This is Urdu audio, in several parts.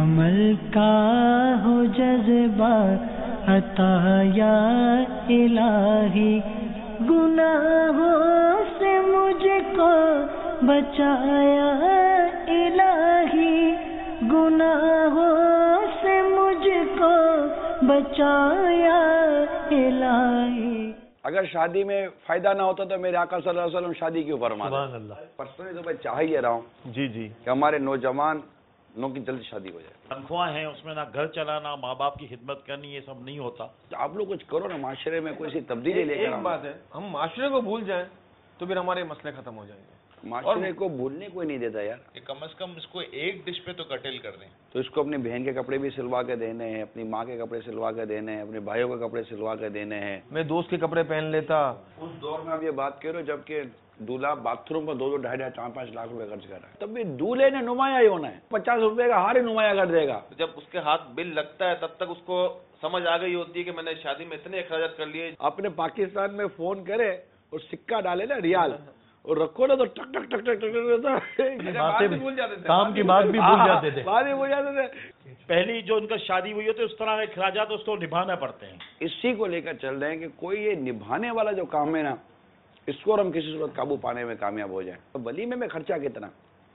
عمل کا ہو جذبہ عطا یا الہی، گناہوں سے مجھ کو بچایا الہی، گناہوں سے مجھ کو بچایا الہی۔ اگر شادی میں فائدہ نہ ہوتا تو میرے آقا صلی اللہ علیہ وسلم شادی کیوں فرماتے؟ سبحان اللہ۔ پرسنلی تو میں چاہ ہی رہا ہوں جی جی کہ ہمارے نوجوانوں کی جلد شادی ہو جائے۔ تنخواہ ہیں اس میں، نہ گھر چلانا، ماں باپ کی خدمت کرنی، یہ سب نہیں ہوتا۔ آپ لوگ کچھ کرو نا، معاشرے میں کوئی سی تبدیلی لے کر ایک بات ہے، ہم معاشرے کو بھول جائیں تو پھر ہمارے مسئلے ختم ہو جائیں گے۔ معاشرے کو بھولنے کوئی نہیں دیتا یار، کہ کم از کم اس کو ایک ڈش پہ تو کٹل کر دیں۔ تو اس کو اپنی بہن کے کپڑے بھی سلوا کے دینے ہیں، اپنی ماں کے کپڑے سلوا کے دینے ہیں، اپنے بھائیوں کے کپڑے سلوا کے دینے ہیں۔ میں دوست کے کپڑے پہن لیتا۔ اس دور میں آپ یہ بات کہہ رہے ہو جبکہ دولہا باتھ روم پر 2 ڈھائی 4-5 لاکھ روپے خرچ کر رہا ہے، تب بھی دولہے نے نمایاں ہی ہونا ہے، 50 روپے کا ہار ہی نمایاں کر دے گا۔ جب اس کے ہاتھ بل لگتا ہے تب تک اس کو سمجھ آ گئی ہوتی ہے کہ میں نے شادی میں اتنے اخراجات کر لیے۔ اپنے پاکستان میں فون کرے اور سکہ ڈالے نا ریال اور رکھو نا تو ٹک ٹک ٹک ٹک ٹک باتیں بھول جاتے تھے، کام کی بات بھی بھول جاتے تھے۔ بات ہی بھول جاتے تھے۔ پہلی جو ان کا شادی ہوئی ہوتی ہے اس طرح کے اخراجات اس کو نبھانا پڑتے ہیں۔ اسی کو لے کر چل رہے ہیں کہ کوئی یہ نبھانے والا جو کام ہے نا، اس کو ہم کسی صورت قابو پانے میں کامیاب ہو جائیں۔ ولیمے میں خرچہ کتنا؟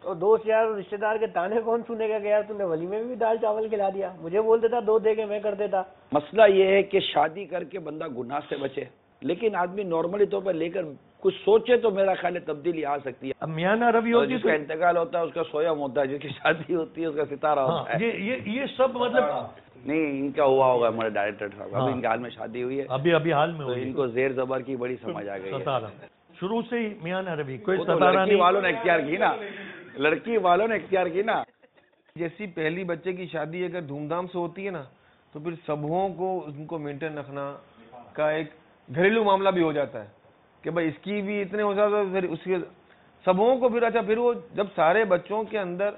اور دوست یار اور رشتے دار کے تانے کون سنے گا کہ یار تم نے ولیمے میں بھی دال چاول کھلا دیا، مجھے بول دیتا 2 دے کے میں کر دیتا۔ مسئلہ یہ ہے کہ شادی کر کے بندہ گناہ سے بچے، لیکن آدمی نارملی طور پر لے کر کچھ سوچے تو میرا خیال ہے تبدیلی آ سکتی ہے۔ اب میانہ روی اور ہوتی جس کا انتقال ہوتا ہے اس کا سویم ہوتا ہے، جس کی شادی ہوتی ہے اس کا ستارہ ہوتا ہے۔ یہ سب مطلب نہیں، ان کا ہوا ہوگا ہمارے ڈائریکٹر صاحب، ابھی ان کے حال میں شادی ہوئی ہے، ابھی حال میں تو ان کو زیر زبر کی بڑی سمجھ آ گئی ہے۔ ستارہ شروع سے ہی میانہ روی کوئی وہ تو ستارہ لڑکی نہیں۔ والوں نے اختیار کی نا، لڑکی والوں نے اختیار کی نا۔ جیسی پہلی بچے کی شادی اگر دھوم دھام سے ہوتی ہے نا تو پھر سبوں کو ان کو مینٹین رکھنا کا ایک گھریلو معاملہ بھی ہو جاتا ہے کہ بھائی اس کی بھی اتنے ہو جاتا ہے، پھر اس کے سبوں کو پھر اچھا پھر وہ جب سارے بچوں کے اندر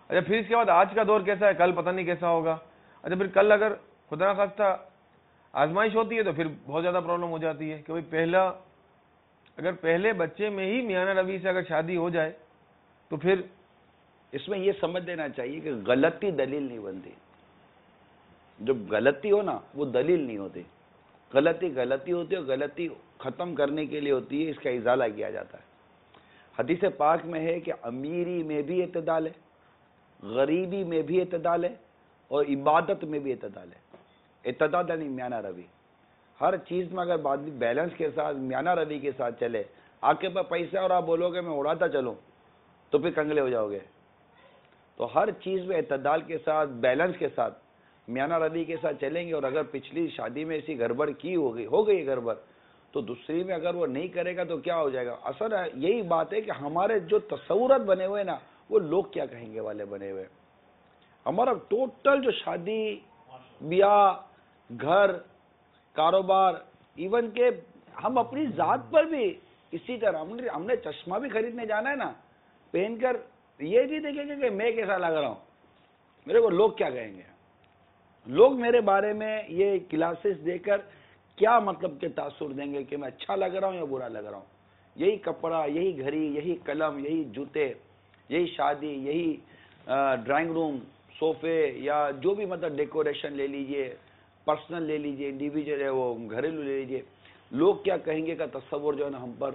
اچھا پھر اس کے بعد آج کا دور کیسا ہے، کل پتہ نہیں کیسا ہوگا، اچھا پھر کل اگر خدا نخواستہ آزمائش ہوتی ہے تو پھر بہت زیادہ پرابلم ہو جاتی ہے کہ بھائی اگر پہلے بچے میں ہی میانہ روی سے اگر شادی ہو جائے تو پھر اس میں یہ سمجھ لینا چاہیے کہ غلطی دلیل نہیں بنتی، جب غلطی ہو نا وہ دلیل نہیں ہوتی، غلطی ہوتی ہے، غلطی ختم کرنے کے لیے ہوتی ہے، اس کا ازالہ کیا جاتا ہے۔ حدیث پاک میں ہے کہ امیری میں بھی اعتدال ہے، غریبی میں بھی اعتدال ہے، اور عبادت میں بھی اعتدال ہے۔ اعتدال یعنی میانہ روی، ہر چیز میں اگر آدمی بیلنس کے ساتھ میانہ روی کے ساتھ چلے، آپ کے پاس پیسہ اور آپ بولو گے میں اڑاتا چلوں تو پھر کنگلے ہو جاؤ گے۔ تو ہر چیز میں اعتدال کے ساتھ، بیلنس کے ساتھ، میانہ روی کے ساتھ چلیں گے، اور اگر پچھلی شادی میں ایسی گڑبڑ کی ہو گئی گڑبڑ، تو دوسری میں اگر وہ نہیں کرے گا تو کیا ہو جائے گا؟ اصل یہی بات ہے کہ ہمارے جو تصورات بنے ہوئے نا وہ لوگ کیا کہیں گے والے بنے ہوئے۔ ہمارا ٹوٹل جو شادی بیاہ، گھر، کاروبار، ایون کہ ہم اپنی ذات پر بھی اسی طرح ہم نے چشمہ بھی خریدنے جانا ہے نا، پہن کر یہ نہیں دیکھیں گے کہ میں کیسا لگ رہا ہوں، میرے کو لوگ کیا کہیں گے، لوگ میرے بارے میں یہ کلاسز دے کر کیا مطلب کے تاثر دیں گے کہ میں اچھا لگ رہا ہوں یا برا لگ رہا ہوں۔ یہی کپڑا، یہی گھڑی، یہی قلم، یہی جوتے، یہی شادی، یہی ڈرائنگ روم، صوفے، یا جو بھی مطلب ڈیکوریشن لے لیجئے، پرسنل لے لیجئے، انڈیویجول ہے وہ گھریلو لے لیجئے، لوگ کیا کہیں گے کا تصور جو ہے نا ہم پر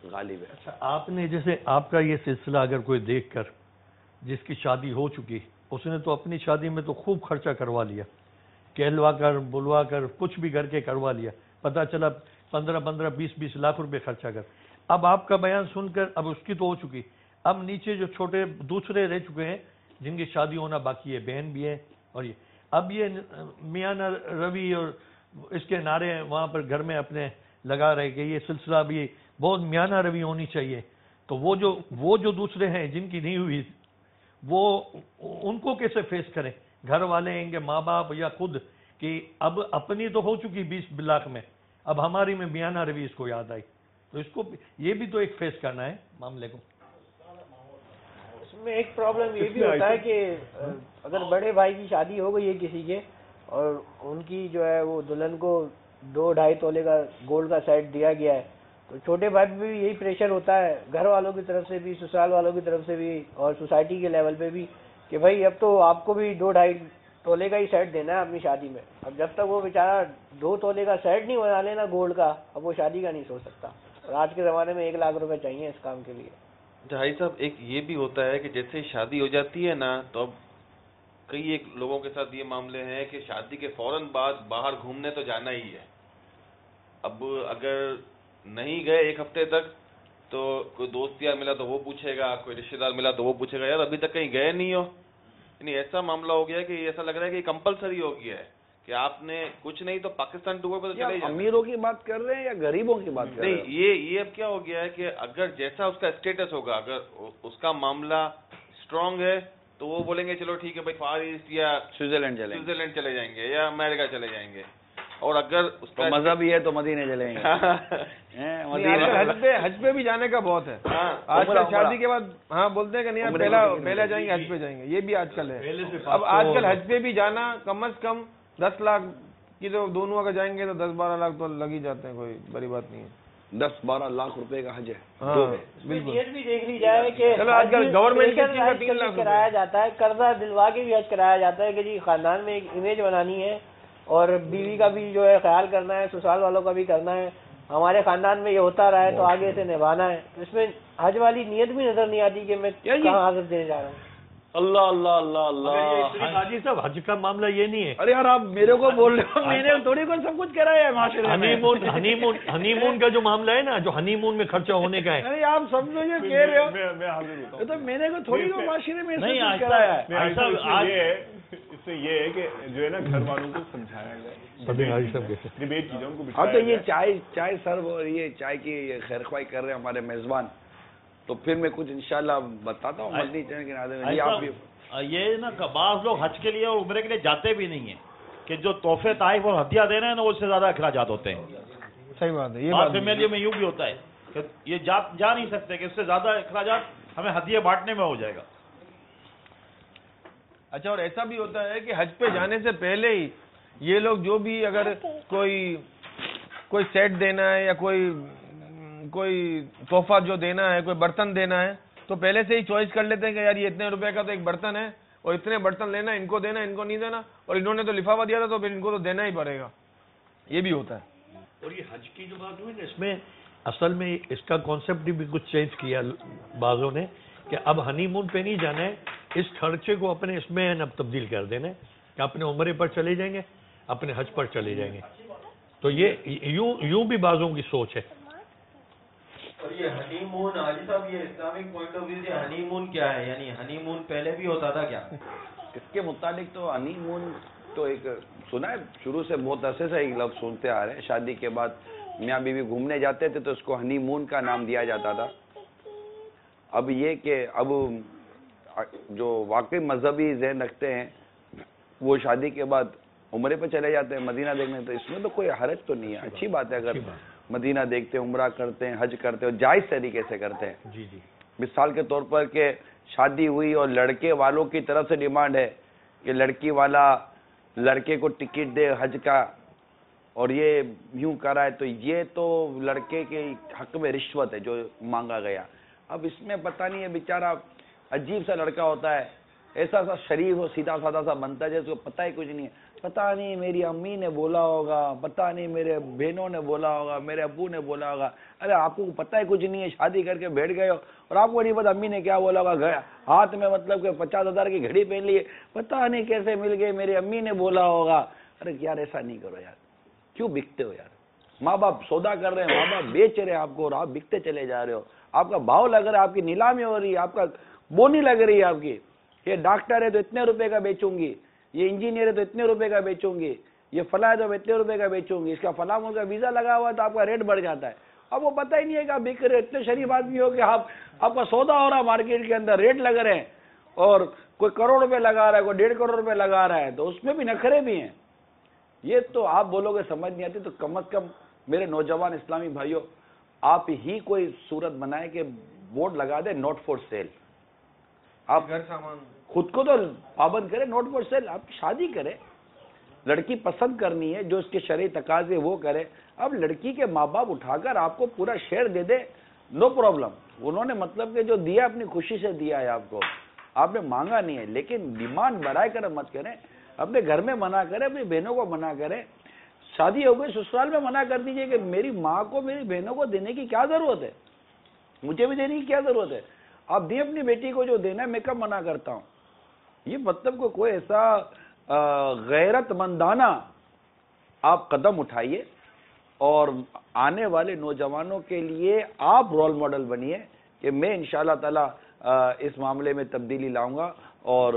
غالب ہے۔ اچھا، آپ نے جیسے آپ کا یہ سلسلہ اگر کوئی دیکھ کر جس کی شادی ہو چکی، اس نے تو اپنی شادی میں تو خوب خرچہ کروا لیا، کہلوا کر بلوا کر کچھ بھی کر کے کروا لیا، پتہ چلا 15 20 لاکھ روپے خرچہ کر۔ اب آپ کا بیان سن کر اب اس کی تو ہو چکی، اب نیچے جو چھوٹے دوسرے رہ چکے ہیں جن کی شادی ہونا باقی ہے، بہن بھی ہے، اور یہ اب یہ میانہ روی اور اس کے نعرے وہاں پر گھر میں اپنے لگا رہے کہ یہ سلسلہ بھی بہت میانہ روی ہونی چاہیے، تو وہ جو دوسرے ہیں جن کی نہیں ہوئی وہ ان کو کیسے فیس کریں؟ گھر والے ہیں کہ ماں باپ یا خود، کہ اب اپنی تو ہو چکی 20 لاکھ میں، اب ہماری میں میانہ روی اس کو یاد آئی، تو اس کو یہ بھی تو ایک فیس کرنا ہے معاملے کو۔ اس میں ایک پرابلم یہ بھی ہوتا ہے کہ اگر بڑے بھائی کی شادی ہو گئی ہے کسی کے اور ان کی جو ہے وہ دلہن کو 2-2.5 تولے کا گولڈ کا سیٹ دیا گیا ہے، تو چھوٹے بھائی پہ بھی یہی پریشر ہوتا ہے گھر والوں کی طرف سے بھی، سسرال والوں کی طرف سے بھی، اور سوسائٹی کے لیول پہ بھی کہ بھائی اب تو آپ کو بھی 2-2.5 تولے کا ہی سیٹ دینا ہے اپنی شادی میں. اب جب تک وہ بیچارہ 2 تولے کا سیٹ نہیں بنا لینا گولڈ کا, اب وہ شادی کا نہیں سوچ سکتا. اور آج کے زمانے میں 1 لاکھ روپے چاہیے اس کام کے لیے. بھائی صاحب ایک یہ بھی ہوتا ہے کہ جیسے شادی ہو جاتی ہے نا, تو اب کئی ایک لوگوں کے ساتھ یہ معاملے ہیں کہ شادی کے فوراً بعد باہر گھومنے تو جانا ہی ہے. اب اگر نہیں گئے 1 ہفتے تک تو کوئی دوست یار ملا تو وہ پوچھے گا, کوئی رشتہ دار ملا تو وہ پوچھے گا یار ابھی تک کہیں گئے نہیں ہو. یعنی ایسا معاملہ ہو گیا کہ ایسا لگ رہا ہے کہ کمپلسری ہو گیا ہے کہ آپ نے کچھ نہیں تو پاکستان ٹور پہ تو چلے جائیں. امیروں کی بات کر رہے ہیں یا غریبوں کی بات کر رہے ہیں؟ نہیں, یہ اب کیا ہو گیا ہے کہ اگر جیسا اس کا اسٹیٹس ہوگا, اگر اس کا معاملہ اسٹرانگ ہے تو وہ بولیں گے چلو ٹھیک ہے بھائی فار ایسٹ یا سوئٹزرلینڈ چلے جائیں گے یا امریکہ چلے جائیں گے. اور اگر اس کا مذہبی ہے تو مدینے چلیں گے. حج پہ بھی جانے کا بہت ہے آج کل. شادی کے بعد ہاں بولتے ہیں کہ نہیں پہلا جائیں گے حج پہ جائیں گے, یہ بھی آج کل ہے. اب آج کل حج پہ بھی جانا کم از کم 10 لاکھ کی, تو دونوں اگر جائیں گے تو 10-12 لاکھ تو لگ ہی جاتے ہیں, کوئی بڑی بات نہیں ہے. 10-12 لاکھ روپے کا حج ہے. نیت بھی دیکھ لی جائے کہ چلو آج کل گورنمنٹ کی چیز 3 لاکھ کرایا جاتا ہے, قرضہ دلوا کے بھی حج کرایا جاتا ہے کہ جی خاندان میں ایک امیج بنانی ہے اور بیوی کا بھی جو ہے خیال کرنا ہے, سسرال والوں کا بھی کرنا ہے. ہمارے خاندان میں یہ ہوتا رہا ہے تو آگے سے نبھانا ہے. اس میں حج والی نیت بھی نظر نہیں آتی کہ میں کہاں حاضر دینے جا رہا ہوں. اللہ اللہ اللہ اللہ. حاجی صاحب حج کا معاملہ یہ نہیں ہے. ارے یار آپ میرے کو بول رہے ہو, میں نے تھوڑی کو سب کچھ کرایا ہے معاشرے میں. ہنی مون کا جو معاملہ ہے نا, جو ہنی مون میں خرچہ ہونے کا ہے, ارے آپ سمجھو یہ کہہ رہے ہو, میں حاضر ہوتا ہوں. تو میں نے کو تھوڑی کو معاشرے میں نہیں سب کچھ کرایا ہے. اس سے یہ ہے کہ جو ہے نا گھر والوں کو سمجھایا جائے, ڈیبیٹ کی جائے, ان کو ہاں تو یہ چائے سرو اور یہ چائے کی خیر خواہی کر رہے ہیں ہمارے میزبان, تو پھر میں کچھ انشاءاللہ بتاتا ہوں مدنی چینل کے ناظرین میں. آپ بھی یہ نا بعض لوگ حج کے لیے اور عمرے کے لیے جاتے بھی نہیں ہیں کہ جو تحفے تحائف اور ہدیہ دے رہے ہیں نا اس سے زیادہ اخراجات ہوتے ہیں. صحیح بات ہے. یہ بعض فیملیوں میں یوں بھی ہوتا ہے کہ یہ جا نہیں سکتے کہ اس سے زیادہ اخراجات ہمیں ہدیے بانٹنے میں ہو جائے گا. اچھا, اور ایسا بھی ہوتا ہے کہ حج پہ جانے سے پہلے ہی یہ لوگ جو بھی اگر کوئی سیٹ دینا ہے یا کوئی تحفہ جو دینا ہے, کوئی برتن دینا ہے, تو پہلے سے ہی چوائس کر لیتے ہیں کہ یار یہ اتنے روپے کا تو ایک برتن ہے اور اتنے برتن لینا, ان کو دینا, ان کو نہیں دینا, اور انہوں نے تو لفافہ دیا تھا تو پھر ان کو تو دینا ہی پڑے گا. یہ بھی ہوتا ہے. اور یہ حج کی جو بات ہوئی نا, اس میں اصل میں اس کا کانسیپٹ بھی کچھ چینج کیا بعضوں نے کہ اب ہنی مون پہ نہیں جانا ہے, اس خرچے کو اپنے اس میں اب تبدیل کر دینا ہے کہ اپنے عمرے پر چلے جائیں گے, اپنے حج پر چلے جائیں گے. تو یہ یوں بھی بعضوں کی سوچ ہے. اور یہ ہنی مون حاجی صاحب, یہ اسلامک پوائنٹ آف ویو سے ہنی مون کیا ہے؟ یعنی ہنی مون پہلے بھی ہوتا تھا کیا؟ اس کے متعلق تو ہنی مون تو ایک سنا ہے شروع سے, بہت عرصے سے ایک لفظ سنتے آ رہے ہیں. شادی کے بعد میاں بیوی گھومنے جاتے تھے تو اس کو ہنی مون کا نام دیا جاتا تھا. اب یہ کہ اب جو واقعی مذہبی ذہن رکھتے ہیں وہ شادی کے بعد عمرے پہ چلے جاتے ہیں مدینہ دیکھنے, تو اس میں تو کوئی حرج تو نہیں ہے. اچھی بات ہے اگر مدینہ دیکھتے ہیں, عمرہ کرتے ہیں, حج کرتے ہیں, جائز طریقے سے کرتے ہیں. جی جی. مثال کے طور پر کہ شادی ہوئی اور لڑکے والوں کی طرف سے ڈیمانڈ ہے کہ لڑکی والا لڑکے کو ٹکٹ دے حج کا اور یہ یوں کرائے, تو یہ تو لڑکے کے حق میں رشوت ہے جو مانگا گیا. اب اس میں پتہ نہیں ہے بیچارہ عجیب سا لڑکا ہوتا ہے, ایسا سا شریف اور سیدھا سادہ سا بنتا ہے جیسے کو پتہ ہی کچھ نہیں ہے. پتہ نہیں میری امی نے بولا ہوگا, پتہ نہیں میرے بہنوں نے بولا ہوگا, میرے ابو نے بولا ہوگا. ارے آپ کو پتہ ہی کچھ نہیں ہے, شادی کر کے بیٹھ گئے ہو اور آپ کو نہیں پتا امی نے کیا بولا ہوگا. ہاتھ میں مطلب کہ 50,000 کی گھڑی پہن لی ہے, پتہ نہیں کیسے مل گئی, میری امی نے بولا ہوگا. ارے یار ایسا نہیں کرو یار, کیوں بکتے ہو یار؟ ماں باپ سودا کر رہے ہیں, ماں باپ بیچ رہے ہیں آپ کو اور آپ بکتے چلے جا رہے ہو. آپ کا بھاؤ لگ رہا ہے, آپ کی نیلامی ہو رہی ہے, آپ کا بونی لگ رہی ہے آپ کی. یہ ڈاکٹر ہے تو اتنے روپے کا بیچوں گی, یہ انجینئر ہے تو اتنے روپے کا بیچوں گی, یہ فلاں ہے تو اتنے روپے کا بیچوں گی, اس کا فلاں کا ویزا لگا ہوا تو آپ کا ریٹ بڑھ جاتا ہے. اب وہ پتہ ہی نہیں ہے کہ آپ بک رہے. اتنے شریف آدمی ہو کہ آپ کا سودا ہو رہا ہے مارکیٹ کے اندر, ریٹ لگ رہے ہیں اور کوئی کروڑ روپے لگا رہا ہے, کوئی 1.5 کروڑ روپے لگا رہا ہے, تو اس میں بھی نخرے بھی ہیں. یہ تو آپ بولو گے سمجھ نہیں آتی, تو کم از کم میرے نوجوان اسلامی بھائیوں آپ ہی کوئی صورت بنائے کہ بورڈ لگا دے نوٹ فور سیل. آپ گھر سامان خود کو تو پابند کرے, نوٹ فور سیل. آپ شادی کرے, لڑکی پسند کرنی ہے, جو اس کے شرعی تقاضے وہ کرے. اب لڑکی کے ماں باپ اٹھا کر آپ کو پورا شیئر دے دے, نو پرابلم. انہوں نے مطلب کہ جو دیا اپنی خوشی سے دیا ہے آپ کو, آپ نے مانگا نہیں ہے، لیکن ڈیمانڈ برائے کرم مت کریں، اپنے گھر میں منع کریں، اپنی بہنوں کو منع کریں، شادی ہو گئی سسرال میں منع کر دیجئے کہ میری ماں کو میری بہنوں کو دینے کی کیا ضرورت ہے، مجھے بھی دینے کی کیا ضرورت ہے، آپ دیں اپنی بیٹی کو جو دینا ہے، میں کب منع کرتا ہوں. یہ مطلب کوئی ایسا غیرت مندانہ آپ قدم اٹھائیے اور آنے والے نوجوانوں کے لیے آپ رول ماڈل بنیے کہ میں انشاءاللہ تعالی اس معاملے میں تبدیلی لاؤں گا اور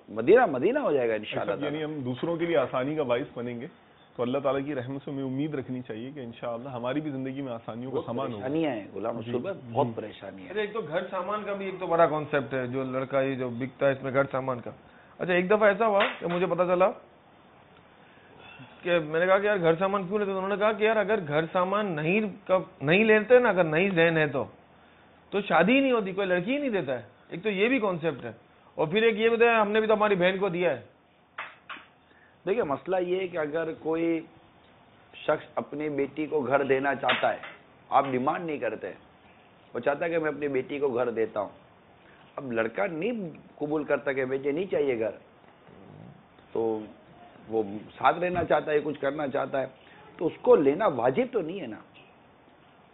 مدینہ ہو جائے گا انشاءاللہ. یعنی ہم دوسروں کے لیے آسانی کا باعث بنیں گے تو اللہ تعالیٰ کی رحمت سے ہمیں امید رکھنی چاہیے کہ انشاءاللہ ہماری بھی زندگی میں آسانیوں کا سامان ہوگا. پریشانیاں ہیں غلام رسول بھائی، بہت پریشانی ہے. ایک تو گھر سامان کا بھی ایک تو بڑا کانسیپٹ ہے جو لڑکا یہ جو بکتا ہے اس میں گھر سامان کا. اچھا ایک دفعہ ایسا ہوا کہ مجھے پتا چلا کہ میں نے کہا کہ یار گھر سامان کیوں لیتے، انہوں نے کہا کہ یار اگر گھر سامان نہیں لیتے نا، اگر نہیں ذہن ہے تو شادی ہی نہیں ہوتی، کوئی لڑکی ہی نہیں دیتا ہے. ایک تو یہ بھی کانسیپٹ ہے، اور پھر ایک یہ بتایا ہم نے بھی تو ہماری بہن کو دیا ہے. دیکھیں مسئلہ یہ ہے کہ اگر کوئی شخص اپنی بیٹی کو گھر دینا چاہتا ہے، آپ ڈیمانڈ نہیں کرتے، وہ چاہتا ہے کہ میں اپنی بیٹی کو گھر دیتا ہوں. اب لڑکا نہیں قبول کرتا کہ مجھے نہیں چاہیے گھر، تو وہ ساتھ رہنا چاہتا ہے، کچھ کرنا چاہتا ہے، تو اس کو لینا واجب تو نہیں ہے نا.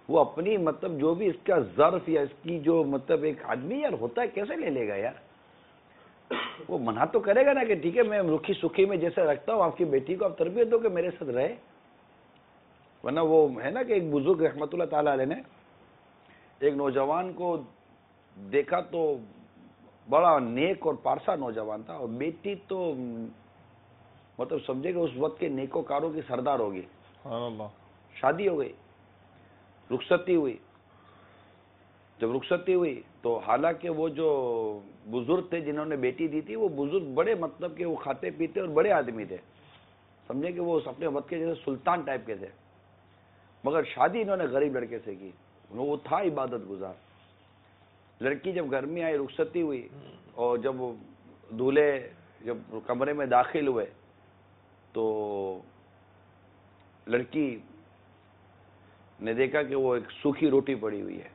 وہ اپنی مطلب جو بھی اس کا ظرف یا اس کی جو مطلب ایک آدمی یار ہوتا ہے کیسے لے لے گا یار. وہ منع تو کرے گا نا کہ ٹھیک ہے میں رکھی سکھی میں جیسے رکھتا ہوں آپ کی بیٹی کو، آپ تربیت دو کہ میرے ساتھ رہے. ورنہ وہ ہے نا کہ ایک بزرگ رحمت اللہ تعالیٰ علیہ نے ایک نوجوان کو دیکھا تو بڑا نیک اور پارسا نوجوان تھا، اور بیٹی تو مطلب سمجھے کہ اس وقت کے نیکوکاروں کی سردار ہوگی. شادی ہو گئی، رخصتی ہوئی. جب رخصتی ہوئی تو حالانکہ وہ جو بزرگ تھے جنہوں نے بیٹی دی تھی وہ بزرگ بڑے مطلب کہ وہ کھاتے پیتے اور بڑے آدمی تھے، سمجھے کہ وہ اپنے وقت کے جیسے سلطان ٹائپ کے تھے، مگر شادی انہوں نے غریب لڑکے سے کی. وہ تھا عبادت گزار. لڑکی جب گھر میں آئی، رخصتی ہوئی، اور جب دولہے جب کمرے میں داخل ہوئے تو لڑکی نے دیکھا کہ وہ ایک سوکھی روٹی پڑی ہوئی ہے.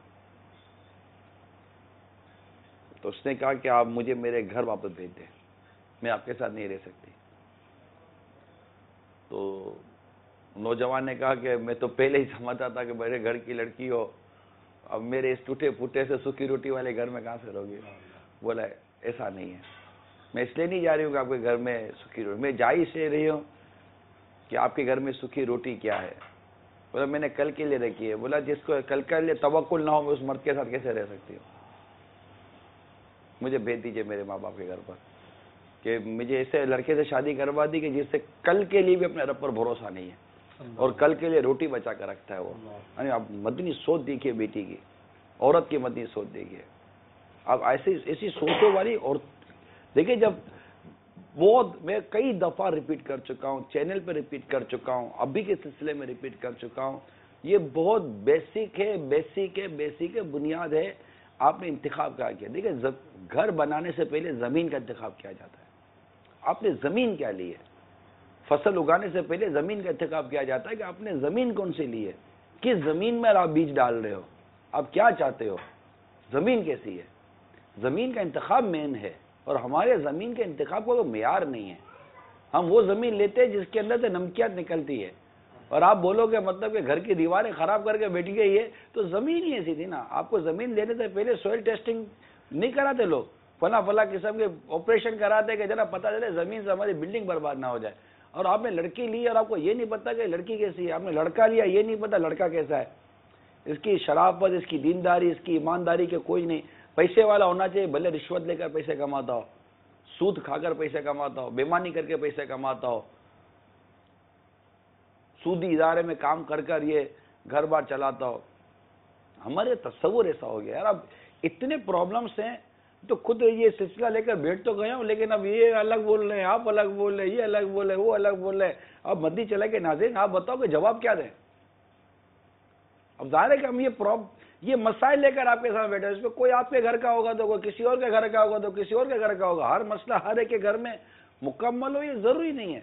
تو اس نے کہا کہ آپ مجھے میرے گھر واپس بھیج دیں، میں آپ کے ساتھ نہیں رہ سکتی. تو نوجوان نے کہا کہ میں تو پہلے ہی سمجھتا تھا کہ میرے گھر کی لڑکی ہو، اب میرے اس ٹوٹے پھوٹے سے سوکھی روٹی والے گھر میں کہاں سے رہو گی. بولا ایسا نہیں ہے، میں اس لیے نہیں جا رہی ہوں کہ آپ کے گھر میں سوکھی روٹی، میں جا ہی سے رہی ہوں کہ آپ کے گھر میں سوکھی روٹی کیا ہے. بولا میں نے کل کے لیے رکھی ہے. بولا جس کو کل کے لیے توکل نہ ہو میں اس مرد کے ساتھ کیسے رہ سکتی ہوں. مجھے بھیج دیجیے میرے ماں باپ کے گھر پر، کہ مجھے ایسے لڑکے سے شادی کروا دی کہ جس سے کل کے لیے بھی اپنے رب پر بھروسہ نہیں ہے اور کل کے لیے روٹی بچا کر رکھتا ہے. وہ یعنی آپ مدنی سوچ دیکھیے، بیٹی کی، عورت کی مدنی سوچ دیکھیے. آپ ایسی سوچوں والی. اور دیکھیے جب بہت میں کئی دفعہ ریپیٹ کر چکا ہوں، چینل پہ ریپیٹ کر چکا ہوں، ابھی کے سلسلے میں ریپیٹ کر چکا ہوں، یہ بہت بیسک ہے، بنیاد ہے. آپ نے انتخاب کیا؟ دیکھیں گھر بنانے سے پہلے زمین کا انتخاب کیا جاتا ہے. آپ نے زمین کیا لی ہے؟ فصل اگانے سے پہلے زمین کا انتخاب کیا جاتا ہے کہ آپ نے زمین کون سی لی ہے، کس زمین میں آپ بیج ڈال رہے ہو، آپ کیا چاہتے ہو، زمین کیسی ہے. زمین کا انتخاب مین ہے، اور ہمارے زمین کے انتخاب کو معیار نہیں ہے. ہم وہ زمین لیتے ہیں جس کے اندر سے نمکیات نکلتی ہے، اور آپ بولو کہ مطلب کہ گھر کی دیواریں خراب کر کے بیٹھ گئی ہے، تو زمین ہی ایسی تھی نا. آپ کو زمین لینے سے پہلے سوئل ٹیسٹنگ نہیں کراتے لوگ، فلاں قسم کے آپریشن کراتے کہ ذرا پتہ چلے زمین سے ہماری بلڈنگ برباد نہ ہو جائے. اور آپ نے لڑکی لی اور آپ کو یہ نہیں پتا کہ لڑکی کیسی ہے. آپ نے لڑکا لیا، یہ نہیں پتا لڑکا کیسا ہے، اس کی شرافت، اس کی دینداری، اس کی ایمانداری کے کوئی نہیں. پیسے والا ہونا چاہیے، بھلے رشوت لے کر پیسے کماتا ہو، سود کھا کر پیسے کماتا ہو، بےمانی کر کے پیسے کماتا ہو، سودی ادارے میں کام کر کر یہ گھر بار چلاتا ہو. ہمارے تصور ایسا ہو گیا یار. اب اتنے پرابلمس ہیں، تو خود یہ سلسلہ لے کر بیٹھ تو گیا ہوں، لیکن اب یہ الگ بول رہے ہیں، آپ الگ بول رہے ہیں، یہ الگ بول رہے ہیں، وہ الگ بول رہے ہیں. اب مدنی چلا کے ناظرین آپ بتاؤ کہ جواب کیا دیں. اب ظاہر ہے کہ ہم یہ مسائل لے کر آپ کے سامنے بیٹھے ہیں. اس میں کوئی آپ کے گھر کا ہوگا تو کوئی کسی اور کے گھر کا ہوگا تو کسی اور کے گھر کا ہوگا. ہر مسئلہ ہر ایک کے گھر میں مکمل ہو یہ ضروری نہیں ہے،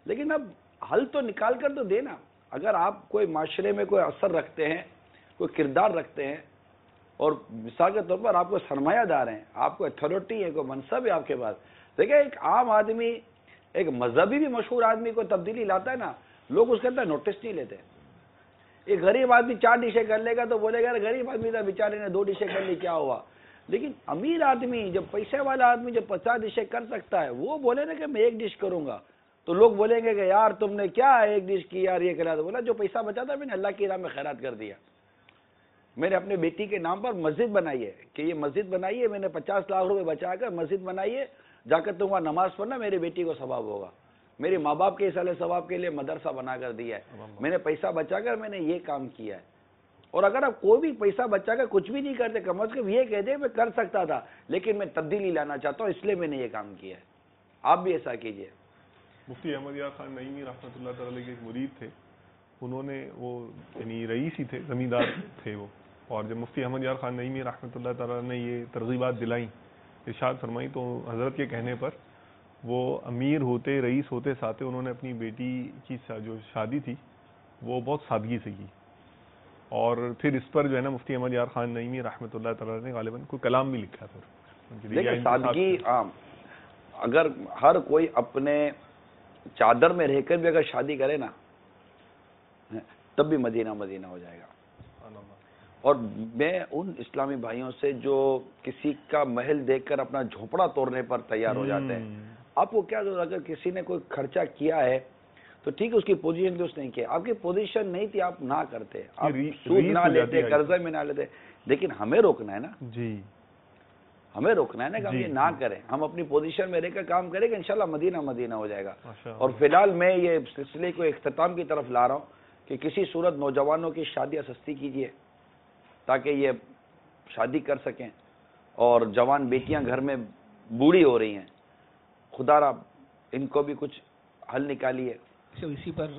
لیکن اب حل تو نکال کر تو دینا. اگر آپ کوئی معاشرے میں کوئی اثر رکھتے ہیں، کوئی کردار رکھتے ہیں، اور مثال کے طور پر آپ کو سرمایہ دار ہیں, آپ کو اتھارٹی ہے, کوئی منصب ہے آپ کے پاس. دیکھیں ایک عام آدمی, ایک مذہبی بھی مشہور آدمی کو تبدیلی لاتا ہے نا, لوگ اس کے اندر نوٹس نہیں لیتے. ایک غریب آدمی 4 ڈشیں کر لے گا تو بولے گا غریب آدمی تھا بیچارے نے 2 ڈشیں کر لی, کیا ہوا. لیکن امیر آدمی, جب پیسے والا آدمی جب 50 ڈشیں کر سکتا ہے, وہ بولے نا کہ میں 1 ڈش کروں گا, تو لوگ بولیں گے کہ یار تم نے کیا 1 ڈش کی یار, یہ کرا. تو بولا جو پیسہ بچا تھا میں نے اللہ کی راہ میں خیرات کر دیا. میں نے اپنے بیٹی کے نام پر مسجد بنائی ہے کہ یہ مسجد بنائی ہے, میں نے 50 لاکھ روپے بچا کر مسجد بنائی ہے, جا کر تم وہاں نماز پڑھنا, میری بیٹی کو ثواب ہوگا. میرے ماں باپ کے اصل ثواب کے لیے مدرسہ بنا کر دیا ہے. میں نے پیسہ بچا کر میں نے یہ کام کیا ہے. اور اگر آپ کوئی بھی پیسہ بچا کر کچھ بھی نہیں کرتے, کم از کم یہ کہتے میں کر سکتا تھا لیکن میں تبدیلی لانا چاہتا ہوں اس لیے میں نے یہ کام کیا ہے. آپ بھی ایسا کیجئے. مفتی احمد یار خان نعیمی رحمۃ اللہ تعالی کے ایک مرید تھے, انہوں نے وہ یعنی رئیس ہی تھے, زمیندار تھے وہ, اور جب مفتی احمد یار خان نعیمی رحمۃ اللہ تعالی نے یہ ترغیبات دلائیں, ارشاد فرمائی, تو حضرت کے کہنے پر وہ امیر ہوتے, رئیس ہوتے ساتھ انہوں نے اپنی بیٹی کی جو شادی تھی وہ بہت سادگی سے کی. اور پھر اس پر جو ہے نا مفتی احمد یار خان نعیمی رحمۃ اللہ تعالی نے غالباً کوئی کلام بھی لکھا تھا. دیکھیں سادگی عام, اگر ہر کوئی اپنے چادر میں رہ کر بھی اگر شادی کرے نا تب بھی مدینہ مدینہ ہو جائے گا. اور میں ان اسلامی بھائیوں سے جو کسی کا محل دیکھ کر اپنا جھونپڑا توڑنے پر تیار ہو جاتے ہیں, آپ کو کیا ضرورت, اگر کسی نے کوئی خرچہ کیا ہے تو ٹھیک ہے, اس کی پوزیشن تھی اس نے کیا, آپ کی پوزیشن نہیں تھی آپ نہ کرتے, آپ سود نہ لیتے, قرضے میں نہ لیتے, لیکن ہمیں روکنا ہے نا. جی ہمیں روکنا ہے نا کہ ہم یہ نہ کریں, ہم اپنی پوزیشن میں رہ کر کام کریں گے, انشاءاللہ مدینہ مدینہ ہو جائے گا. اور فی الحال میں یہ سلسلے کو اختتام کی طرف لا رہا ہوں کہ کسی صورت نوجوانوں کی شادیاں سستی کیجیے تاکہ یہ شادی کر سکیں, اور جوان بیٹیاں گھر میں بوڑھی ہو رہی ہیں, خدا را ان کو بھی کچھ حل نکالیے. اسی پر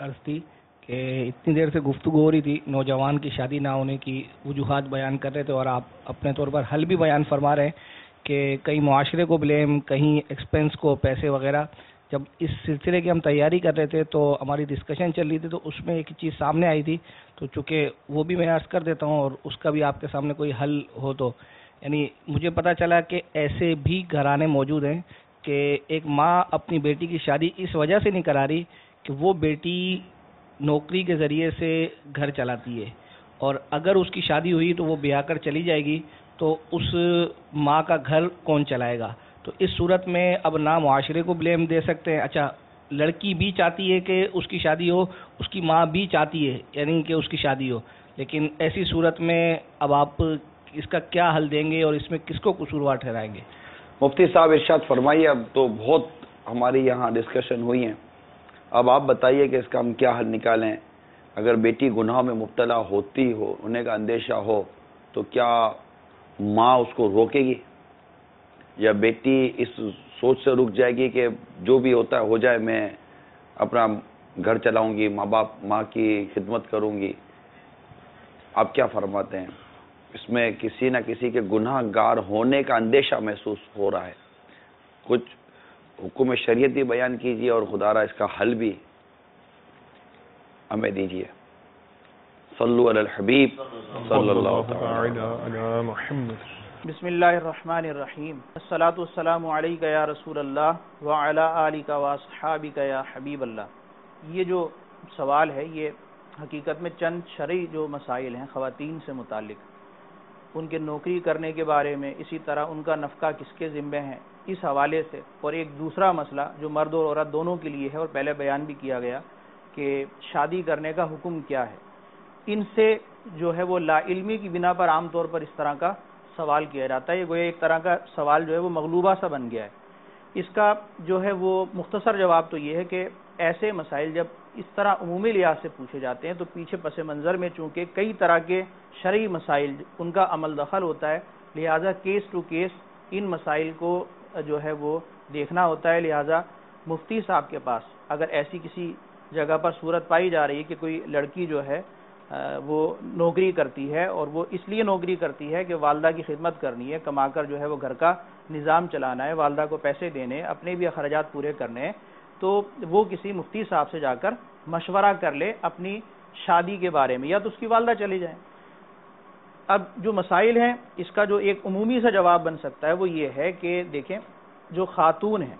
عرض تھی کہ اتنی دیر سے گفتگو ہو رہی تھی, نوجوان کی شادی نہ ہونے کی وجوہات بیان کر رہے تھے, اور آپ اپنے طور پر حل بھی بیان فرما رہے ہیں کہ کہیں معاشرے کو بلیم, کہیں ایکسپینس کو, پیسے وغیرہ. جب اس سلسلے کی ہم تیاری کر رہے تھے تو ہماری ڈسکشن چل رہی تھی, تو اس میں ایک چیز سامنے آئی تھی, تو چونکہ وہ بھی میں عرض کر دیتا ہوں اور اس کا بھی آپ کے سامنے کوئی حل ہو تو. یعنی مجھے پتہ چلا کہ ایسے بھی گھرانے موجود ہیں کہ ایک ماں اپنی بیٹی کی شادی اس وجہ سے نہیں کرا رہی کہ وہ بیٹی نوکری کے ذریعے سے گھر چلاتی ہے, اور اگر اس کی شادی ہوئی تو وہ بیاہ کر چلی جائے گی, تو اس ماں کا گھر کون چلائے گا. تو اس صورت میں اب نہ معاشرے کو بلیم دے سکتے ہیں. اچھا لڑکی بھی چاہتی ہے کہ اس کی شادی ہو, اس کی ماں بھی چاہتی ہے یعنی کہ اس کی شادی ہو, لیکن ایسی صورت میں اب آپ اس کا کیا حل دیں گے اور اس میں کس کو قصوروار ٹھہرائیں گے؟ مفتی صاحب ارشاد فرمائیے. اب تو بہت ہماری یہاں ڈسکشن ہوئی ہیں, اب آپ بتائیے کہ اس کا ہم کیا حل نکالیں. اگر بیٹی گناہوں میں مبتلا ہوتی ہو, ہونے کا اندیشہ ہو, تو کیا ماں اس کو روکے گی, یا بیٹی اس سوچ سے رک جائے گی کہ جو بھی ہوتا ہے ہو جائے, میں اپنا گھر چلاؤں گی, ماں کی خدمت کروں گی. آپ کیا فرماتے ہیں؟ اس میں کسی نہ کسی کے گناہ گار ہونے کا اندیشہ محسوس ہو رہا ہے, کچھ حکم شریعت بھی بیان کیجیے اور خدا را اس کا حل بھی ہمیں دیجیے. صلو علی الحبیب صلی اللہ تعالی علی محمد. بسم اللہ الرحمن الرحیم. الصلاۃ والسلام علیک یا رسول اللہ وعلی آلک واصحابک یا حبیب اللہ. یہ جو سوال ہے یہ حقیقت میں چند شرعی جو مسائل ہیں خواتین سے متعلق, ان کے نوکری کرنے کے بارے میں, اسی طرح ان کا نفقہ کس کے ذمہ ہے, اس حوالے سے, اور ایک دوسرا مسئلہ جو مرد اور عورت دونوں کے لیے ہے اور پہلے بیان بھی کیا گیا کہ شادی کرنے کا حکم کیا ہے. ان سے جو ہے وہ لا علمی کی بنا پر عام طور پر اس طرح کا سوال کیا جاتا ہے. یہ گویا ایک طرح کا سوال جو ہے وہ مغلوبہ سا بن گیا ہے. اس کا جو ہے وہ مختصر جواب تو یہ ہے کہ ایسے مسائل جب اس طرح عمومی لحاظ سے پوچھے جاتے ہیں تو پیچھے پس منظر میں چونکہ کئی طرح کے شرعی مسائل ان کا عمل دخل ہوتا ہے, لہٰذا کیس ٹو کیس ان مسائل کو جو ہے وہ دیکھنا ہوتا ہے. لہٰذا مفتی صاحب کے پاس اگر ایسی کسی جگہ پر صورت پائی جا رہی ہے کہ کوئی لڑکی جو ہے وہ نوکری کرتی ہے, اور وہ اس لیے نوکری کرتی ہے کہ والدہ کی خدمت کرنی ہے, کما کر جو ہے وہ گھر کا نظام چلانا ہے, والدہ کو پیسے دینے, اپنے بھی اخراجات پورے کرنے ہیں, تو وہ کسی مفتی صاحب سے جا کر مشورہ کر لے اپنی شادی کے بارے میں, یا تو اس کی والدہ چلی جائیں. اب جو مسائل ہیں اس کا جو ایک عمومی سا جواب بن سکتا ہے وہ یہ ہے کہ دیکھیں جو خاتون ہے،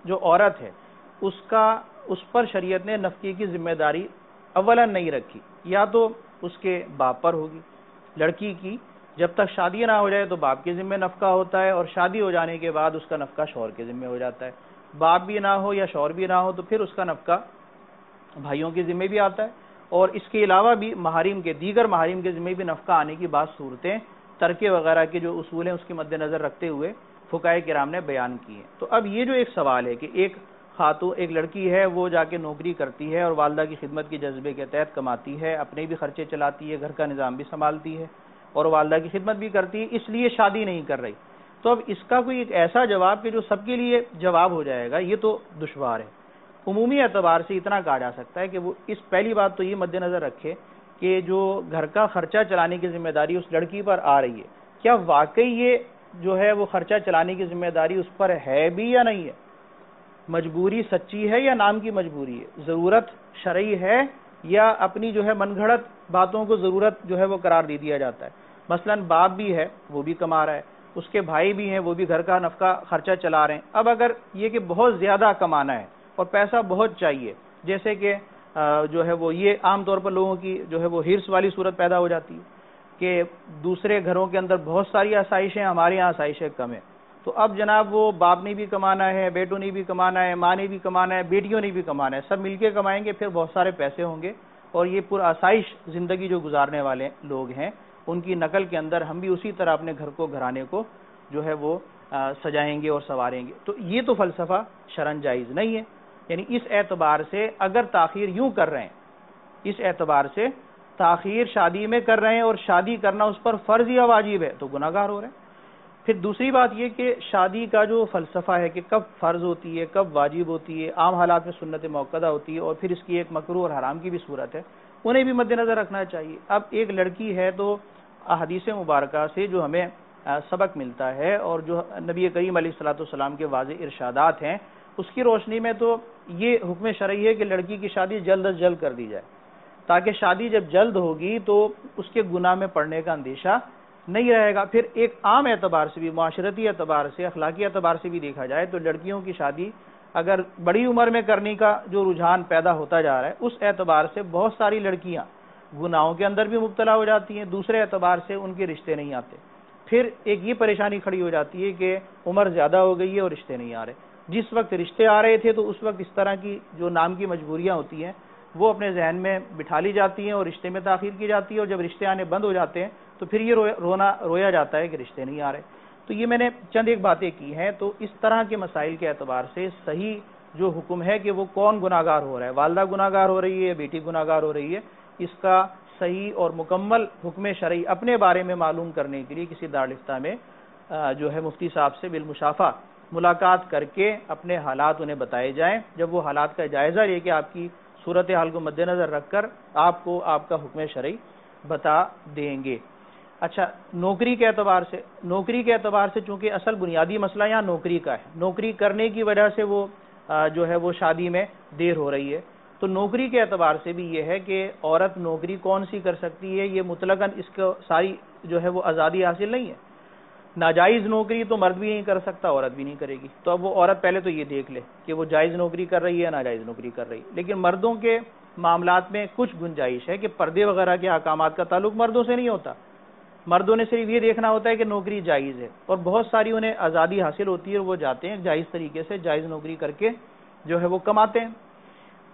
جو عورت ہے، اس پر شریعت نے نفقے کی ذمہ داری اولا نہیں رکھی، یا تو اس کے باپ پر ہوگی. لڑکی کی جب تک شادی نہ ہو جائے تو باپ کے ذمہ نفقہ ہوتا ہے، اور شادی ہو جانے کے بعد اس کا نفقہ شوہر کے ذمہ ہو جاتا ہے. باپ بھی نہ ہو یا شوہر بھی نہ ہو تو پھر اس کا نفقہ بھائیوں کے ذمہ بھی آتا ہے. اور اس کے علاوہ بھی دیگر محارم کے ذمہ بھی نفقہ آنے کی بعض صورتیں ترکے وغیرہ کے جو اصول ہیں اس کے مد نظر رکھتے ہوئے فقہائے کرام نے بیان کی ہیں. تو اب یہ جو ایک سوال ہے کہ ایک لڑکی ہے وہ جا کے نوکری کرتی ہے اور والدہ کی خدمت کے جذبے کے تحت کماتی ہے، اپنے بھی خرچے چلاتی ہے، گھر کا نظام بھی سنبھالتی ہے اور والدہ کی خدمت بھی کرتی ہے، اس لیے شادی نہیں کر رہی. تو اب اس کا کوئی ایک ایسا جواب کہ جو سب کے لیے جواب ہو جائے گا، یہ تو دشوار ہے. عمومی اعتبار سے اتنا کہا جا سکتا ہے کہ وہ پہلی بات تو یہ مد نظر رکھے کہ جو گھر کا خرچہ چلانے کی ذمہ داری اس لڑکی پر آ رہی ہے، کیا واقعی یہ جو ہے وہ خرچہ چلانے کی ذمہ داری اس پر ہے بھی یا نہیں ہے؟ مجبوری سچی ہے یا نام کی مجبوری ہے؟ ضرورت شرعی ہے یا اپنی جو ہے من گھڑت باتوں کو ضرورت جو ہے وہ قرار دے دیا جاتا ہے؟ مثلا باپ بھی ہے وہ بھی کما رہا ہے، اس کے بھائی بھی ہیں وہ بھی گھر کا نفقہ خرچہ چلا رہے ہیں. اب اگر یہ کہ بہت زیادہ کمانا ہے اور پیسہ بہت چاہیے، جیسے کہ جو ہے وہ یہ عام طور پر لوگوں کی جو ہے وہ ہرس والی صورت پیدا ہو جاتی ہے کہ دوسرے گھروں کے اندر بہت ساری آسائشیں، ہمارے یہاں آسائشیں کم ہیں. تو اب جناب وہ باپ نے بھی کمانا ہے، بیٹوں نے بھی کمانا ہے، ماں نے بھی کمانا ہے، بیٹیوں نے بھی کمانا ہے، سب مل کے کمائیں گے، پھر بہت سارے پیسے ہوں گے اور یہ پر آسائش زندگی جو گزارنے والے لوگ ہیں ان کی نقل کے اندر ہم بھی اسی طرح اپنے گھرانے کو جو ہے وہ سجائیں گے اور سنواریں گے. تو یہ تو فلسفہ شرعاً جائز نہیں ہے. یعنی اس اعتبار سے اگر تاخیر یوں کر رہے ہیں، اس اعتبار سے تاخیر شادی میں کر رہے ہیں اور شادی کرنا اس پر فرض یا واجب ہے تو گناہ گار ہو رہے ہیں. پھر دوسری بات یہ کہ شادی کا جو فلسفہ ہے کہ کب فرض ہوتی ہے، کب واجب ہوتی ہے، عام حالات میں سنت موقدہ ہوتی ہے اور پھر اس کی ایک مکروہ اور حرام کی بھی صورت ہے، انہیں بھی مد نظر رکھنا چاہیے. اب ایک لڑکی ہے تو احادیث مبارکہ سے جو ہمیں سبق ملتا ہے اور جو نبی کریم علیہ الصلوۃ والسلام کے واضح ارشادات ہیں اس کی روشنی میں تو یہ حکم شرعی ہے کہ لڑکی کی شادی جلد از جلد کر دی جائے، تاکہ شادی جب جلد ہوگی تو اس کے گناہ میں پڑنے کا اندیشہ نہیں رہے گا. پھر ایک عام اعتبار سے بھی، معاشرتی اعتبار سے، اخلاقی اعتبار سے بھی دیکھا جائے تو لڑکیوں کی شادی اگر بڑی عمر میں کرنے کا جو رجحان پیدا ہوتا جا رہا ہے اس اعتبار سے بہت ساری لڑکیاں گناہوں کے اندر بھی مبتلا ہو جاتی ہیں، دوسرے اعتبار سے ان کے رشتے نہیں آتے. پھر ایک یہ پریشانی کھڑی ہو جاتی ہے کہ عمر زیادہ ہو گئی ہے اور رشتے نہیں آ رہے. جس وقت رشتے آ رہے تھے تو اس وقت اس طرح کی جو نام کی مجبوریاں ہوتی ہیں وہ اپنے ذہن میں بٹھا لی جاتی ہیں اور رشتے میں تاخیر کی جاتی ہے، اور جب رشتے آنے بند ہو جاتے ہیں تو پھر یہ رویا جاتا ہے کہ رشتے نہیں آ رہے. تو یہ میں نے چند ایک باتیں کی ہیں. تو اس طرح کے مسائل کے اعتبار سے صحیح جو حکم ہے کہ وہ کون گناہ گار ہو رہا ہے، والدہ گناہ گار ہو رہی ہے، بیٹی گناہ گار ہو رہی ہے، اس کا صحیح اور مکمل حکم شرعی اپنے بارے میں معلوم کرنے کے لیے کسی دارالفتہ میں جو ہے مفتی صاحب سے بالمشافہ ملاقات کر کے اپنے حالات انہیں بتائے جائیں. جب وہ حالات کا جائزہ لے کے آپ کی صورتحال کو مد نظر رکھ کر آپ کو آپ کا حکم شرعی بتا دیں گے. اچھا، نوکری کے اعتبار سے چونکہ اصل بنیادی مسئلہ یہاں نوکری کا ہے، نوکری کرنے کی وجہ سے وہ جو ہے وہ شادی میں دیر ہو رہی ہے. تو نوکری کے اعتبار سے بھی یہ ہے کہ عورت نوکری کون سی کر سکتی ہے، یہ مطلقاً اس کو ساری جو ہے وہ آزادی حاصل نہیں ہے. ناجائز نوکری تو مرد بھی نہیں کر سکتا، عورت بھی نہیں کرے گی. تو اب وہ عورت پہلے تو یہ دیکھ لے کہ وہ جائز نوکری کر رہی ہے ناجائز نوکری کر رہی ہے. لیکن مردوں کے معاملات میں کچھ گنجائش ہے کہ پردے وغیرہ کے احکامات کا تعلق مردوں سے نہیں ہوتا. مردوں نے صرف یہ دیکھنا ہوتا ہے کہ نوکری جائز ہے، اور بہت ساری انہیں آزادی حاصل ہوتی ہے اور وہ جاتے ہیں جائز طریقے سے جائز نوکری کر کے جو ہے وہ کماتے ہیں.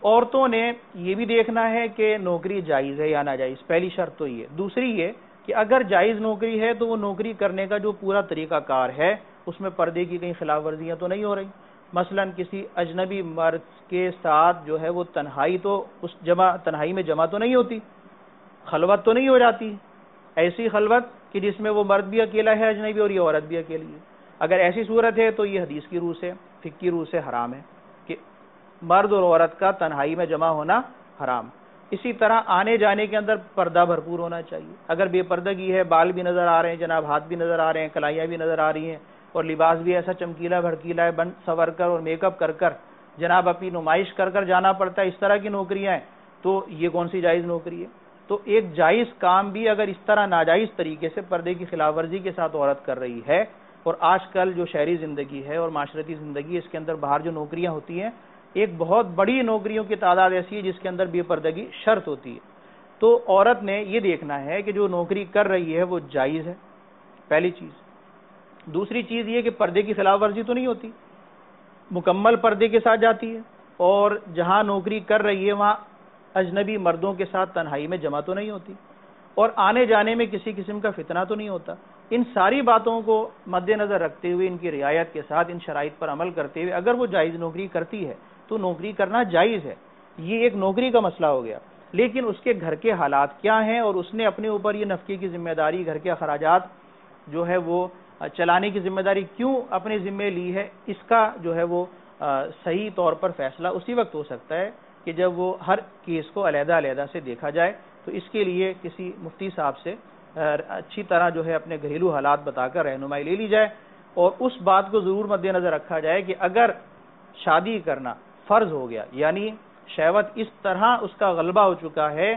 عورتوں نے یہ بھی دیکھنا ہے کہ نوکری جائز ہے یا ناجائز، پہلی شرط تو یہ. دوسری یہ کہ اگر جائز نوکری ہے تو وہ نوکری کرنے کا جو پورا طریقہ کار ہے اس میں پردے کی کہیں خلاف ورزیاں تو نہیں ہو رہی. مثلا کسی اجنبی مرد کے ساتھ جو ہے وہ تنہائی میں جمع تو نہیں ہوتی، خلوت تو نہیں ہو جاتی، ایسی خلوت کہ جس میں وہ مرد بھی اکیلا ہے اجنبی اور یہ عورت بھی اکیلی ہے. اگر ایسی صورت ہے تو یہ حدیث کی روح سے، فقہ کی روح سے حرام ہے کہ مرد اور عورت کا تنہائی میں جمع ہونا حرام. اسی طرح آنے جانے کے اندر پردہ بھرپور ہونا چاہیے. اگر بے پردگی ہے، بال بھی نظر آ رہے ہیں جناب، ہاتھ بھی نظر آ رہے ہیں، کلائیاں بھی نظر آ رہی ہیں اور لباس بھی ایسا چمکیلا بھڑکیلا ہے، بن سور کر اور میک اپ کر کر جناب اپنی نمائش کر کر جانا پڑتا ہے، اس طرح کی نوکریاں ہیں، تو یہ کون سی جائز نوکری ہے؟ تو ایک جائز کام بھی اگر اس طرح ناجائز طریقے سے پردے کی خلاف ورزی کے ساتھ عورت کر رہی ہے، اور آج کل جو شہری زندگی ہے اور معاشرتی زندگی ہے، اس کے اندر باہر جو نوکریاں ہوتی ہیں، ایک بہت بڑی نوکریوں کی تعداد ایسی ہے جس کے اندر بے پردگی شرط ہوتی ہے. تو عورت نے یہ دیکھنا ہے کہ جو نوکری کر رہی ہے وہ جائز ہے، پہلی چیز. دوسری چیز یہ کہ پردے کی خلاف ورزی تو نہیں ہوتی، مکمل پردے کے ساتھ جاتی ہے، اور جہاں نوکری کر رہی ہے وہاں اجنبی مردوں کے ساتھ تنہائی میں جمع تو نہیں ہوتی، اور آنے جانے میں کسی قسم کا فتنہ تو نہیں ہوتا. ان ساری باتوں کو مد نظر رکھتے ہوئے، ان کی رعایت کے ساتھ، ان شرائط پر عمل کرتے ہوئے اگر وہ جائز نوکری کرتی ہے تو نوکری کرنا جائز ہے. یہ ایک نوکری کا مسئلہ ہو گیا. لیکن اس کے گھر کے حالات کیا ہیں، اور اس نے اپنے اوپر یہ نفقے کی ذمہ داری، گھر کے اخراجات جو ہے وہ چلانے کی ذمہ داری کیوں اپنے ذمہ لی ہے، اس کا جو ہے وہ صحیح طور پر فیصلہ اسی وقت ہو سکتا ہے کہ جب وہ ہر کیس کو علیحدہ علیحدہ سے دیکھا جائے. تو اس کے لیے کسی مفتی صاحب سے اچھی طرح جو ہے اپنے گھریلو حالات بتا کر رہنمائی لے لی جائے، اور اس بات کو ضرور مد نظر رکھا جائے کہ اگر شادی کرنا فرض ہو گیا، یعنی شہوت اس طرح اس کا غلبہ ہو چکا ہے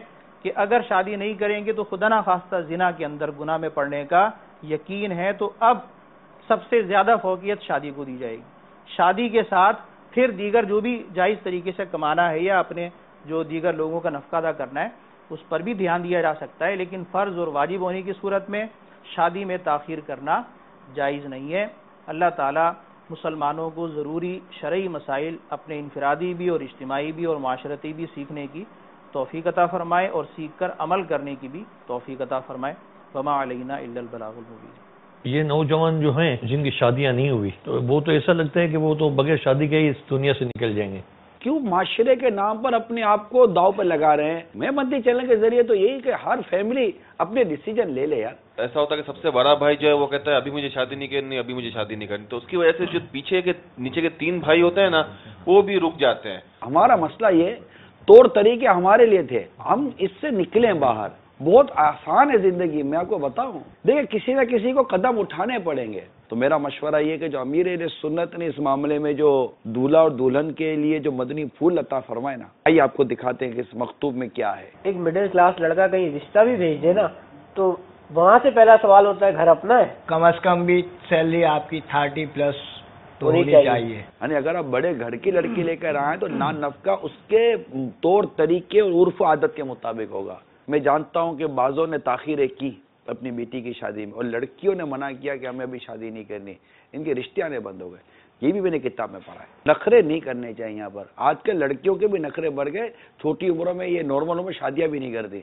کہ اگر شادی نہیں کریں گے تو خدا نخواستہ زنا کے اندر گناہ میں پڑنے کا یقین ہے، تو اب سب سے زیادہ فوقیت شادی کو دی جائے گی. شادی کے ساتھ پھر دیگر جو بھی جائز طریقے سے کمانا ہے یا اپنے جو دیگر لوگوں کا نفقہ ادا کرنا ہے اس پر بھی دھیان دیا جا سکتا ہے، لیکن فرض اور واجب ہونے کی صورت میں شادی میں تاخیر کرنا جائز نہیں ہے. اللہ تعالیٰ مسلمانوں کو ضروری شرعی مسائل اپنے انفرادی بھی اور اجتماعی بھی اور معاشرتی بھی سیکھنے کی توفیق عطا فرمائے، اور سیکھ کر عمل کرنے کی بھی توفیق عطا فرمائے. وما علینا الا البلاغ المبین. یہ نوجوان جو ہیں جن کی شادیاں نہیں ہوئی، تو وہ تو ایسا لگتا ہے کہ وہ تو بغیر شادی کے ہی اس دنیا سے نکل جائیں گے. کیوں معاشرے کے نام پر اپنے آپ کو داؤ پہ لگا رہے ہیں؟ میں مدنی چینل کے ذریعے تو یہی کہ ہر فیملی اپنے ڈیسیجن لے لے یار. ایسا ہوتا ہے کہ سب سے بڑا بھائی جو ہے وہ کہتا ہے ابھی مجھے شادی نہیں کرنی، ابھی مجھے شادی نہیں کرنی، تو اس کی وجہ سے جو پیچھے کے نیچے کے 3 بھائی ہوتے ہیں نا وہ بھی رک جاتے ہیں. ہمارا مسئلہ یہ طور طریقے ہمارے لیے تھے، ہم اس سے نکلیں باہر. بہت آسان ہے زندگی، میں آپ کو بتاؤں. دیکھیں کسی نہ کسی کو قدم اٹھانے پڑیں گے. تو میرا مشورہ یہ کہ جو امیر اہل سنت نے اس معاملے میں جو دولہا اور دلہن کے لیے جو مدنی پھول عطا فرمائے نا، آئیے آپ کو دکھاتے ہیں کہ اس مکتوب میں کیا ہے. ایک مڈل کلاس لڑکا کہیں رشتہ بھی بھیج دے نا تو وہاں سے پہلا سوال ہوتا ہے گھر اپنا ہے، کم از کم بھی سیلری آپ کی 30+ تو ہونی چاہیے. یعنی اگر آپ بڑے گھر کی لڑکی لے کر آئیں تو نان نفقہ اس کے طور طریقے اور عرف و عادت کے مطابق ہوگا. میں جانتا ہوں کہ بعضوں نے تاخیریں کی اپنی بیٹی کی شادی میں، اور لڑکیوں نے منع کیا کہ ہمیں ابھی شادی نہیں کرنی، ان کے رشتے آنے بند ہو گئے. یہ بھی میں نے کتاب میں پڑھا ہے. نخرے نہیں کرنے چاہیے یہاں پر. آج کل لڑکیوں کے بھی نخرے بڑھ گئے، چھوٹی عمروں میں یہ نارمل عمر شادیاں بھی نہیں کرتی.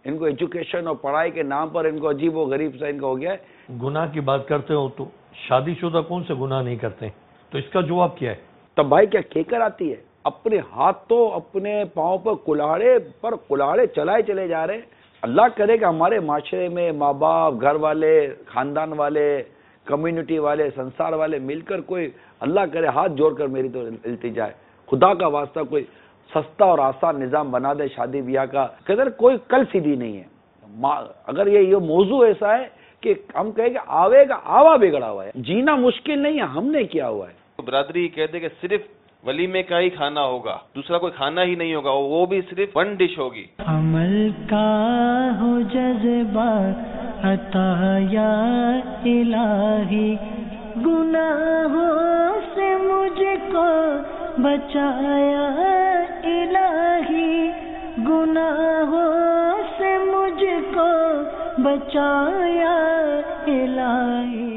ان کو ایجوکیشن اور پڑھائی کے نام پر ان کو عجیب و غریب سا ان کا ہو گیا ہے. گناہ کی بات کرتے ہو تو شادی شدہ کون سے گناہ نہیں کرتے، تو اس کا جواب کیا ہے؟ تب بھائی کیا کیکر آتی ہے؟ اپنے ہاتھوں اپنے پاؤں پر کلاڑے چلائے چلے جا رہے ہیں. اللہ کرے کہ ہمارے معاشرے میں ماں باپ، گھر والے، خاندان والے، کمیونٹی والے، سنسار والے مل کر کوئی اللہ کرے ہاتھ جوڑ کر میری تو التجا ہے، خدا کا واسطہ کوئی سستا اور آسان نظام بنا دے شادی بیاہ کا. کہ کوئی کل سیدھی نہیں ہے. اگر یہ موضوع ایسا ہے کہ ہم کہیں کہ آوے گا آوا بگڑا ہوا ہے، جینا مشکل نہیں ہے، ہم نے کیا ہوا ہے. برادری کہتے کہ صرف ولیمے کا ہی کھانا ہوگا، دوسرا کوئی کھانا ہی نہیں ہوگا، وہ بھی صرف 1 ڈش ہوگی. عمل کا ہو جذبہ عطا یا الہی، گناہوں سے مجھ کو بچایا الہی، گناہوں سے مجھ کو بچایا الہی.